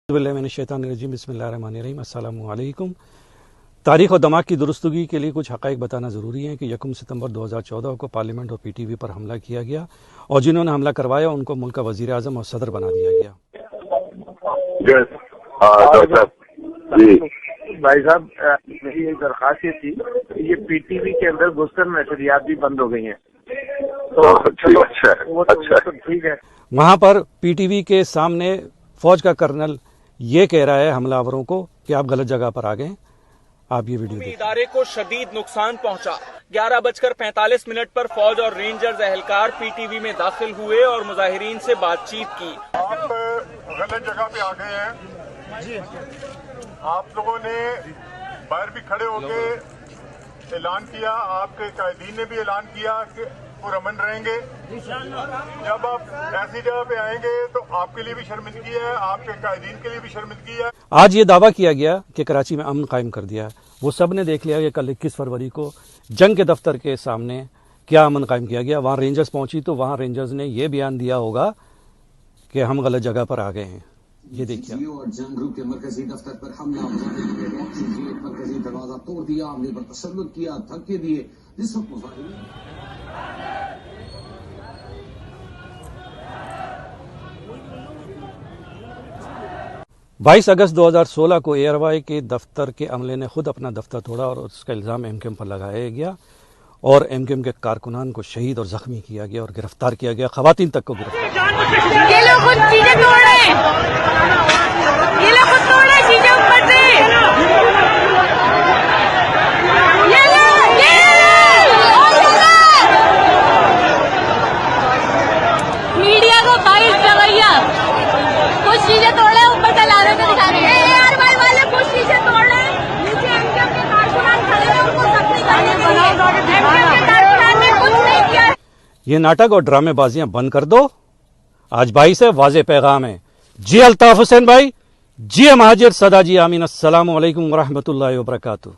बिस्मिल्लाहिर्रहमानिर्रहीम। अस्सलामु अलैकुम। तारीख़ और दिमाग की दुरुस्तगी के लिए कुछ हक़ाइक़ बताना ज़रूरी है कि 1 सितंबर 2014 को पार्लियामेंट और पीटीवी पर हमला किया गया और जिन्होंने हमला करवाया उनको मुल्क का वज़ीर आज़म और सदर बना दिया गया। भाई साहब, मेरी एक दरख्वास्त ये थी, ये पीटीवी के अंदर घुसकर नशरियात भी बंद हो गई हैं। तो अच्छा ठीक है। वहाँ पर पीटीवी के सामने फौज का कर्नल ये कह रहा है हमलावरों को कि आप गलत जगह पर आ गए। आप ये वीडियो इदारे को शदीद नुकसान पहुंचा। 11:45 पर फौज और रेंजर्स एहलकार पीटीवी में दाखिल हुए और मुजाहिरीन से बातचीत की। आप गलत जगह पे आ गए हैं जी। आप लोगों ने बाहर भी खड़े होकर ऐलान किया, आपके कायदीन ने भी ऐलान किया कि पुरअमन रहेंगे। जब आप ऐसी जगह पे आएंगे तो आपके लिए भी शर्मिंदगी है, आपके कायदीन के लिए भी शर्मिंदगी है। आज ये दावा किया गया कि कराची में अमन कायम कर दिया। वो सब ने देख लिया कि कल 21 फरवरी को जंग के दफ्तर के सामने क्या अमन कायम किया गया। वहां रेंजर्स पहुंची तो वहां रेंजर्स ने यह बयान दिया होगा कि हम गलत जगह पर आ गए हैं। ये देखिए, और जंग ग्रुप के मरकजी दफ्तर पर हमला, मरकजी दरवाजा तोड़ दिया, हमले पर तशद्दुद किया, धक्के दिए। जिस वक्त 22 अगस्त 2016 को एयरवाई के दफ्तर के अमले ने खुद अपना दफ्तर तोड़ा और उसका इल्ज़ाम एमकेएम पर लगाया गया और एमकेएम के कारकुनान को शहीद और जख्मी किया गया और गिरफ्तार किया गया। खवातीन तक को गिरफ्तार। ये लोग खुद चीजें तोड़ रहे हैं, ये लोग खुद तोड़ रहे हैं चीजें ऊपर से। मीडिया को बाइट रवैया, कुछ चीजें तोड़ रहे हैं ऊपर से ला रहे हैं, दिखा रहे हैं। एयरवाई वाले कुछ चीजें तोड़ रहे हैं, नीचे एमकेएम के कारकुनान खड़े हैं, उनको जख्मी करने के लिए एमकेएम के कारकुनान ने कुछ नहीं किया। ये नाटक और ड्रामेबाजियां बंद कर दो। आज 22 है, वाज़े पैगाम है। जी अल्ताफ हुसैन भाई, जी महाजिर सदा जी, आमीन। अस्सलामु अलैकुम व रहमतुल्लाहि व बरकातुहू।